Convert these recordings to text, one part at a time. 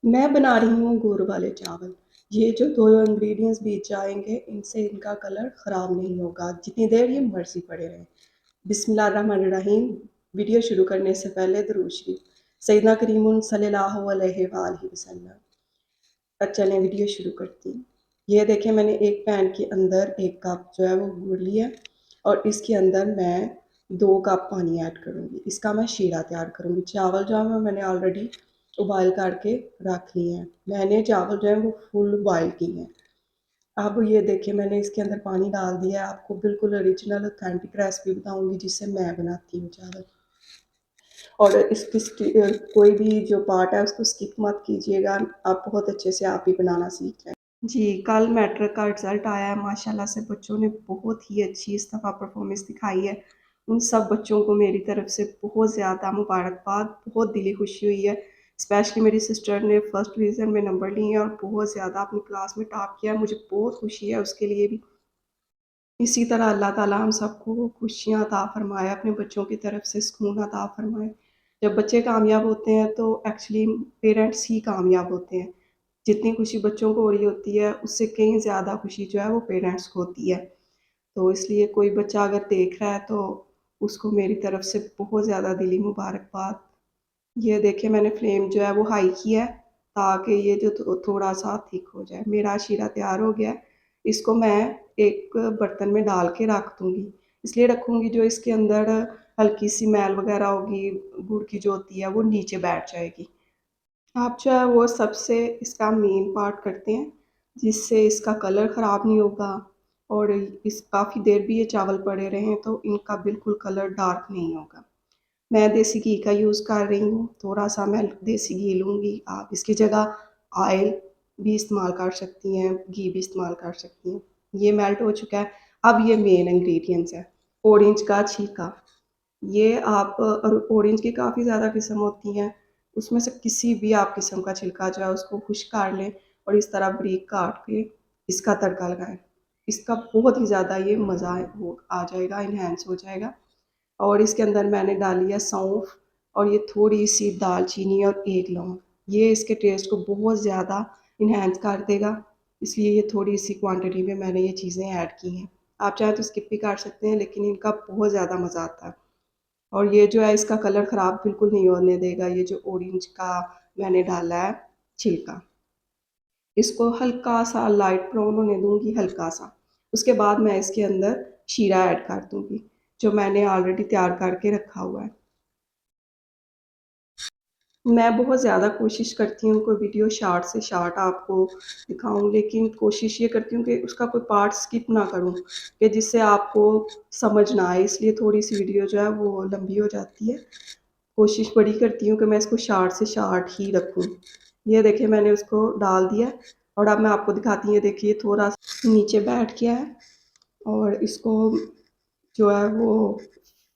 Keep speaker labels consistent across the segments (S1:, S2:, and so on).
S1: मैं बना रही हूँ गुड़ वाले चावल। ये जो 2 इंग्रेडिएंट्स बीच जाएँगे, इनसे इनका कलर ख़राब नहीं होगा, जितनी देर ये मर्ज़ी पड़े रहें। बिस्मिल्लाहिर्रहमानिर्रहीम। वीडियो शुरू करने से पहले दुरूद शरीफ। सय्यदना करीमुन सल्लल्लाहु अलैहि वालैहि वसल्लम। अब चलें वीडियो शुरू करती हूँ। ये देखें, मैंने एक पैन के अंदर 1 कप जो है वो गुड़ लिया और इसके अंदर मैं 2 कप पानी ऐड करूँगी। इसका मैं शीरा तैयार करूँगी। चावल जो है मैंने ऑलरेडी उबाल करके रख लिए हैं। मैंने चावल जो है वो फुल बॉयल किए हैं। अब ये देखिए, मैंने इसके अंदर पानी डाल दिया है। आपको बिल्कुल ओरिजिनल ऑथेंटिक रेसिपी बताऊँगी जिससे मैं बनाती हूँ चावल। और कोई भी जो पार्ट है उसको स्किप मत कीजिएगा। आप बहुत अच्छे से आप ही बनाना सीख जाएँ। जी, कल मैट्रिक का रिज़ल्ट आया है। माशाल्लाह से बच्चों ने बहुत ही अच्छी इस दफ़ा परफ़ॉर्मेंस दिखाई है। उन सब बच्चों को मेरी तरफ़ से बहुत ज़्यादा मुबारकबाद। बहुत दिली खुशी हुई है। स्पेशली मेरी सिस्टर ने फर्स्ट डिवीज़न में नंबर लिए हैं और बहुत ज़्यादा अपनी क्लास में टॉप किया है। मुझे बहुत खुशी है उसके लिए भी। इसी तरह अल्लाह ताला हम सबको खुशियाँ अता फ़रमाए, अपने बच्चों की तरफ से सुकून अता फ़रमाए। जब बच्चे कामयाब होते हैं तो एक्चुअली पेरेंट्स ही कामयाब होते हैं। जितनी खुशी बच्चों को हो रही होती है, उससे कहीं ज़्यादा खुशी जो है वो पेरेंट्स को होती है। तो इसलिए कोई बच्चा अगर देख रहा है तो उसको मेरी तरफ से बहुत ज़्यादा दिली मुबारकबाद। ये देखिए, मैंने फ्लेम जो है वो हाई किया है ताकि ये जो थोड़ा-सा थिक हो जाए। मेरा शीरा तैयार हो गया है। इसको मैं एक बर्तन में डाल के रख दूँगी। इसलिए रखूँगी जो इसके अंदर हल्की-सी मैल वग़ैरह होगी, गुड़ की जो होती है वो नीचे बैठ जाएगी। आप जो है वो सबसे इसका मेन पार्ट करते हैं, जिससे इसका कलर ख़राब नहीं होगा और इस काफ़ी देर भी ये चावल पड़े रहें तो इनका बिल्कुल कलर डार्क नहीं होगा। मैं देसी घी का यूज़ कर रही हूँ, थोड़ा-सा मैं देसी घी लूँगी। आप इसकी जगह ऑयल भी इस्तेमाल कर सकती हैं, घी भी इस्तेमाल कर सकती हैं। ये मेल्ट हो चुका है। अब ये मेन इंग्रीडिएंट्स है, ऑरेंज का छिलका। ये आप ऑरेंज की काफ़ी ज़्यादा किस्म होती हैं, उसमें से किसी भी आप किस्म का छिलका जो है उसको खुश्क कर लें और इस तरह बारीक काट के इसका तड़का लगाएँ। इसका बहुत ही ज़्यादा ये मज़ा वो आ जाएगा, एनहांस हो जाएगा। और इसके अंदर मैंने डाली है सौंफ और ये थोड़ी-सी दालचीनी और 1 लौंग। ये इसके टेस्ट को बहुत ज़्यादा एनहांस कर देगा, इसलिए ये थोड़ी-सी क्वांटिटी में मैंने ये चीज़ें ऐड की हैं। आप चाहें तो स्किप भी कर सकते हैं, लेकिन इनका बहुत ज़्यादा मज़ा आता है। और ये जो है इसका कलर ख़राब बिल्कुल नहीं होने देगा, ये जो ऑरेंज का मैंने डाला है छिलका। इसको हल्का-सा लाइट ब्राउन होने दूँगी, हल्का-सा। उसके बाद मैं इसके अंदर शीरा ऐड कर दूँगी, जो मैंने ऑलरेडी तैयार करके रखा हुआ है। मैं बहुत ज़्यादा कोशिश करती हूँ कोई वीडियो शॉर्ट से शॉर्ट आपको दिखाऊँ, लेकिन कोशिश ये करती हूँ कि उसका कोई पार्ट स्किप ना करूँ, कि जिससे आपको समझ ना आए, इसलिए थोड़ी-सी वीडियो जो है वो लंबी हो जाती है। कोशिश बड़ी करती हूँ कि मैं इसको शॉर्ट से शॉर्ट ही रखूँ। ये देखिए, मैंने उसको डाल दिया और अब मैं आपको दिखाती हूँ। ये देखिए थोड़ा नीचे बैठ गया है और इसको जो है वो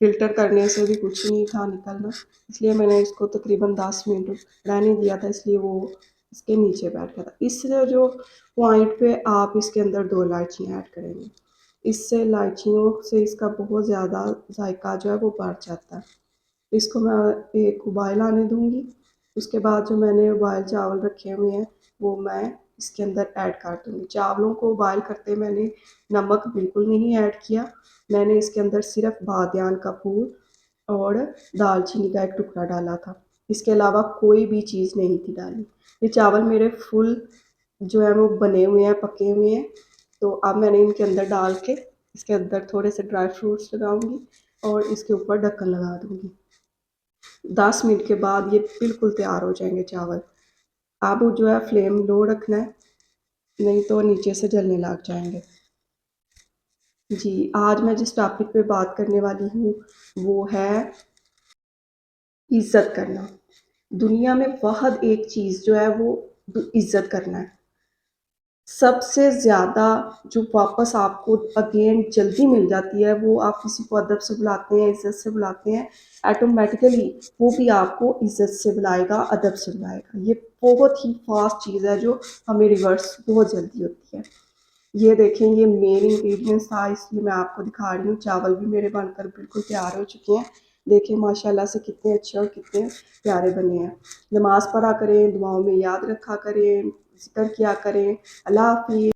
S1: फ़िल्टर करने से भी कुछ नहीं था निकलना, इसलिए मैंने इसको तकरीबन 10 मिनट रहने दिया था, इसलिए वो इसके नीचे बैठ गया था। इस जो पॉइंट पे आप इसके अंदर 2 इलायचियाँ ऐड करेंगे। इससे इलायचियों से इसका बहुत ज़्यादा जायका जो है वो बढ़ जाता है। इसको मैं एक उबाल आने दूँगी। उसके बाद जो मैंने उबाल चावल रखे हुए हैं, वो मैं इसके अंदर ऐड कर दूँगी। चावलों को बॉयल करते मैंने नमक बिल्कुल नहीं ऐड किया। मैंने इसके अंदर सिर्फ़ बादियान का फूल और दालचीनी का 1 टुकड़ा डाला था। इसके अलावा कोई भी चीज़ नहीं थी डाली। ये चावल मेरे फुल जो है वो बने हुए हैं, पके हुए हैं। तो अब मैंने इनके अंदर डाल के इसके अंदर थोड़े से ड्राई फ्रूट्स लगाऊँगी और इसके ऊपर ढक्कन लगा दूँगी। 10 मिनट के बाद ये बिल्कुल तैयार हो जाएँगे चावल। अब जो है फ्लेम लो रखना है, नहीं तो नीचे से जलने लग जाएँगे। जी, आज मैं जिस टॉपिक पे बात करने वाली हूँ, वो है इज़्ज़त करना। दुनिया में फ़क़त एक चीज़ जो है वो इज़्ज़त करना है। सबसे ज़्यादा जो वापस आपको अगेन जल्दी मिल जाती है, वो आप किसी को अदब से बुलाते हैं, इज़्ज़त से बुलाते हैं, ऑटोमैटिकली वो भी आपको इज़्ज़त से बुलाएगा, अदब से बुलाएगा। ये बहुत ही फ़ास्ट चीज़ है जो हमें रिवर्स बहुत जल्दी होती है। ये देखें, ये मेन इंग्रीडिएंट्स था, इसलिए मैं आपको दिखा रही हूँ। चावल भी मेरे बनकर बिल्कुल तैयार हो चुके हैं। देखिए माशाल्लाह से कितने अच्छे और कितने प्यारे बने हैं। नमाज़ पढ़ा करें, दुआओं में याद रखा करें, ज़िक्र किया करें। अल्लाह हाफ़िज़।